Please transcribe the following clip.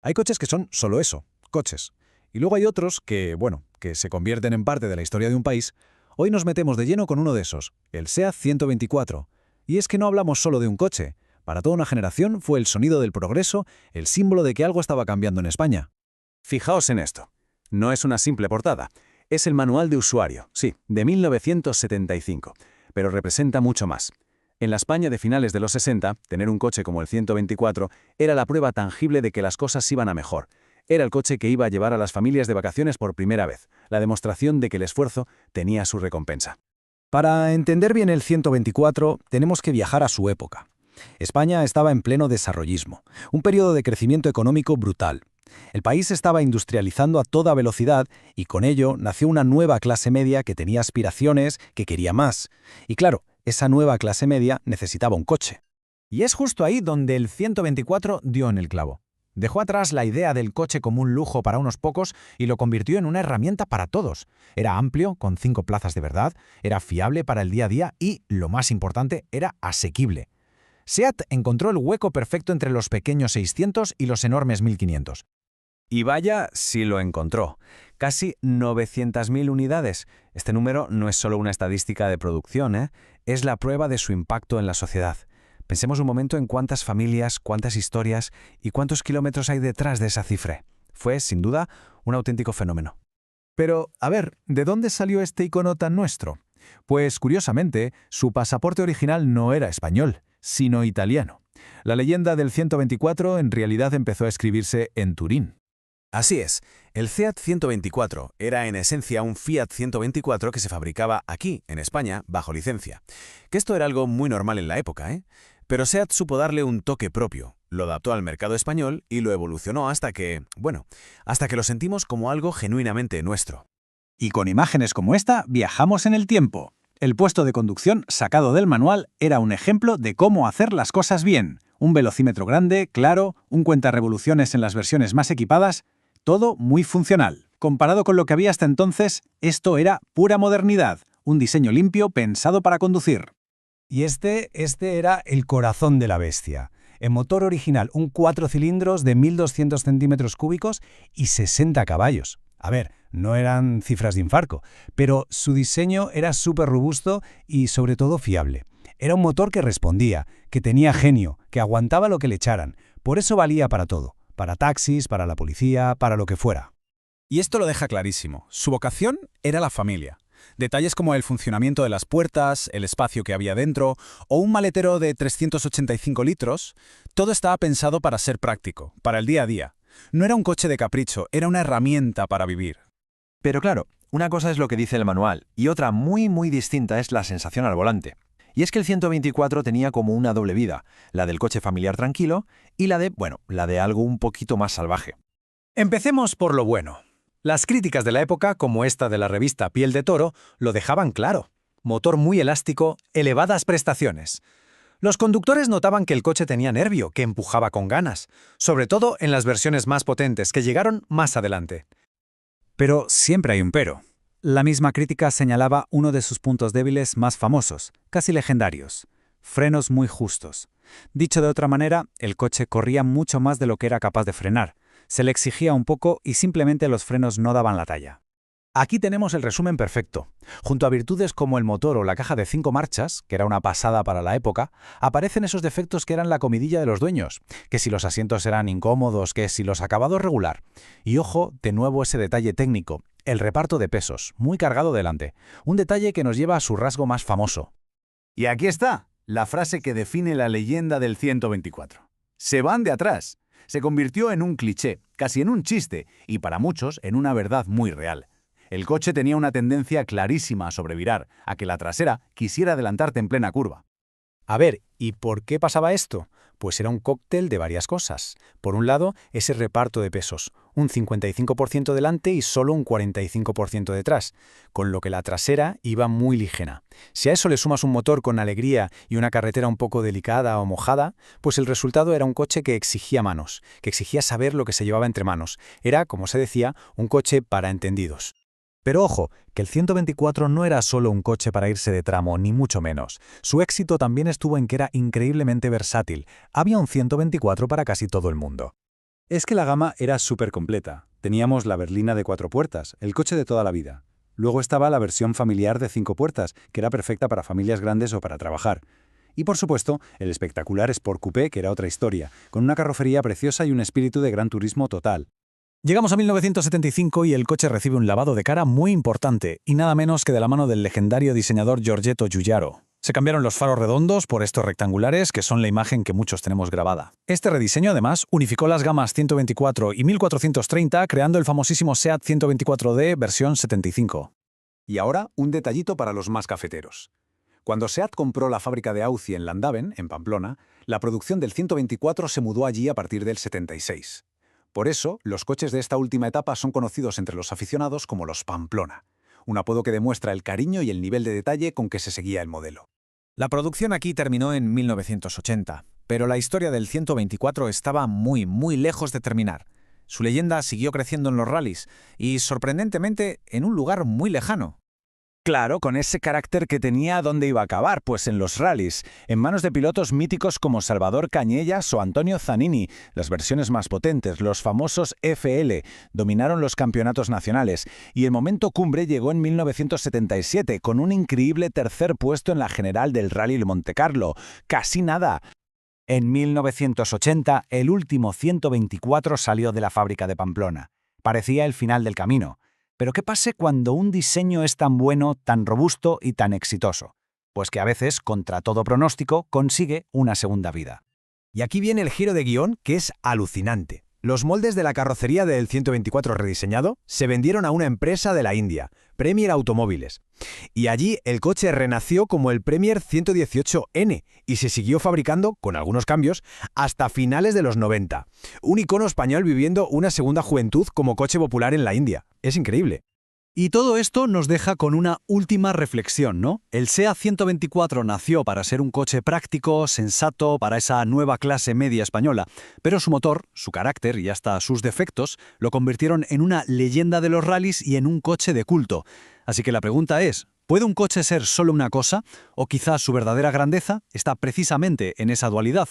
Hay coches que son solo eso, coches. Y luego hay otros que, bueno, que se convierten en parte de la historia de un país. Hoy nos metemos de lleno con uno de esos, el SEAT 124. Y es que no hablamos solo de un coche. Para toda una generación fue el sonido del progreso, el símbolo de que algo estaba cambiando en España. Fijaos en esto. No es una simple portada. Es el manual de usuario, sí, de 1975. Pero representa mucho más. En la España de finales de los 60, tener un coche como el 124 era la prueba tangible de que las cosas iban a mejor. Era el coche que iba a llevar a las familias de vacaciones por primera vez, la demostración de que el esfuerzo tenía su recompensa. Para entender bien el 124, tenemos que viajar a su época. España estaba en pleno desarrollismo, un periodo de crecimiento económico brutal. El país estaba industrializando a toda velocidad y con ello nació una nueva clase media que tenía aspiraciones, que quería más. Y claro, esa nueva clase media necesitaba un coche. Y es justo ahí donde el 124 dio en el clavo. Dejó atrás la idea del coche como un lujo para unos pocos y lo convirtió en una herramienta para todos. Era amplio, con 5 plazas de verdad, era fiable para el día a día y, lo más importante, era asequible. SEAT encontró el hueco perfecto entre los pequeños 600 y los enormes 1500. Y vaya si lo encontró. Casi 900.000 unidades. Este número no es solo una estadística de producción, es la prueba de su impacto en la sociedad. Pensemos un momento en cuántas familias, cuántas historias y cuántos kilómetros hay detrás de esa cifra. Fue, sin duda, un auténtico fenómeno. Pero, a ver, ¿de dónde salió este icono tan nuestro? Pues, curiosamente, su pasaporte original no era español, sino italiano. La leyenda del 124 en realidad empezó a escribirse en Turín. Así es, el SEAT 124 era en esencia un Fiat 124 que se fabricaba aquí, en España, bajo licencia. Que esto era algo muy normal en la época, Pero SEAT supo darle un toque propio, lo adaptó al mercado español y lo evolucionó hasta que lo sentimos como algo genuinamente nuestro. Y con imágenes como esta, viajamos en el tiempo. El puesto de conducción sacado del manual era un ejemplo de cómo hacer las cosas bien. Un velocímetro grande, claro, un cuentarevoluciones en las versiones más equipadas, todo muy funcional. Comparado con lo que había hasta entonces, esto era pura modernidad, un diseño limpio pensado para conducir. Y este era el corazón de la bestia. El motor original, un 4 cilindros de 1.200 centímetros cúbicos y 60 caballos. A ver, no eran cifras de infarto, pero su diseño era súper robusto y sobre todo fiable. Era un motor que respondía, que tenía genio, que aguantaba lo que le echaran. Por eso valía para todo. Para taxis, para la policía, para lo que fuera. Y esto lo deja clarísimo. Su vocación era la familia. Detalles como el funcionamiento de las puertas, el espacio que había dentro o un maletero de 385 litros, todo estaba pensado para ser práctico, para el día a día. No era un coche de capricho, era una herramienta para vivir. Pero claro, una cosa es lo que dice el manual y otra muy distinta es la sensación al volante. Y es que el 124 tenía como una doble vida, la del coche familiar tranquilo y la de algo un poquito más salvaje. Empecemos por lo bueno. Las críticas de la época, como esta de la revista Piel de Toro, lo dejaban claro. Motor muy elástico, elevadas prestaciones. Los conductores notaban que el coche tenía nervio, que empujaba con ganas, sobre todo en las versiones más potentes, que llegaron más adelante. Pero siempre hay un pero. La misma crítica señalaba uno de sus puntos débiles más famosos, casi legendarios: frenos muy justos. Dicho de otra manera, el coche corría mucho más de lo que era capaz de frenar. Se le exigía un poco y simplemente los frenos no daban la talla. Aquí tenemos el resumen perfecto. Junto a virtudes como el motor o la caja de 5 marchas, que era una pasada para la época, aparecen esos defectos que eran la comidilla de los dueños, que si los asientos eran incómodos, que si los acabados regular. Y ojo, de nuevo ese detalle técnico, el reparto de pesos, muy cargado delante, un detalle que nos lleva a su rasgo más famoso. Y aquí está, la frase que define la leyenda del 124. Se van de atrás. Se convirtió en un cliché, casi en un chiste, y para muchos en una verdad muy real. El coche tenía una tendencia clarísima a sobrevirar, a que la trasera quisiera adelantarte en plena curva. A ver, ¿y por qué pasaba esto? Pues era un cóctel de varias cosas. Por un lado, ese reparto de pesos, un 55% delante y solo un 45% detrás, con lo que la trasera iba muy ligera. Si a eso le sumas un motor con alegría y una carretera un poco delicada o mojada, pues el resultado era un coche que exigía manos, que exigía saber lo que se llevaba entre manos. Era, como se decía, un coche para entendidos. Pero ojo, que el 124 no era solo un coche para irse de tramo, ni mucho menos. Su éxito también estuvo en que era increíblemente versátil. Había un 124 para casi todo el mundo. Es que la gama era súper completa. Teníamos la berlina de 4 puertas, el coche de toda la vida. Luego estaba la versión familiar de 5 puertas, que era perfecta para familias grandes o para trabajar. Y por supuesto, el espectacular Sport Coupé, que era otra historia, con una carrocería preciosa y un espíritu de gran turismo total. Llegamos a 1975 y el coche recibe un lavado de cara muy importante, y nada menos que de la mano del legendario diseñador Giorgetto Giugiaro. Se cambiaron los faros redondos por estos rectangulares, que son la imagen que muchos tenemos grabada. Este rediseño, además, unificó las gamas 124 y 1430, creando el famosísimo SEAT 124D versión 75. Y ahora, un detallito para los más cafeteros. Cuando SEAT compró la fábrica de Auzi en Landaven, en Pamplona, la producción del 124 se mudó allí a partir del 76. Por eso, los coches de esta última etapa son conocidos entre los aficionados como los Pamplona, un apodo que demuestra el cariño y el nivel de detalle con que se seguía el modelo. La producción aquí terminó en 1980, pero la historia del 124 estaba muy lejos de terminar. Su leyenda siguió creciendo en los rallies y, sorprendentemente, en un lugar muy lejano. Claro, con ese carácter que tenía, ¿dónde iba a acabar? Pues en los rallies, en manos de pilotos míticos como Salvador Cañellas o Antonio Zanini, las versiones más potentes, los famosos FL, dominaron los campeonatos nacionales, y el momento cumbre llegó en 1977, con un increíble tercer puesto en la general del Rally de Montecarlo. ¡Casi nada! En 1980, el último 124 salió de la fábrica de Pamplona. Parecía el final del camino. Pero ¿qué pasa cuando un diseño es tan bueno, tan robusto y tan exitoso? Pues que a veces, contra todo pronóstico, consigue una segunda vida. Y aquí viene el giro de guión, que es alucinante. Los moldes de la carrocería del 124 rediseñado se vendieron a una empresa de la India, Premier Automóviles. Y allí el coche renació como el Premier 118N y se siguió fabricando, con algunos cambios, hasta finales de los 90. Un icono español viviendo una segunda juventud como coche popular en la India. Es increíble. Y todo esto nos deja con una última reflexión, ¿no? El SEAT 124 nació para ser un coche práctico, sensato, para esa nueva clase media española, pero su motor, su carácter y hasta sus defectos lo convirtieron en una leyenda de los rallies y en un coche de culto. Así que la pregunta es, ¿puede un coche ser solo una cosa? ¿O quizás su verdadera grandeza está precisamente en esa dualidad?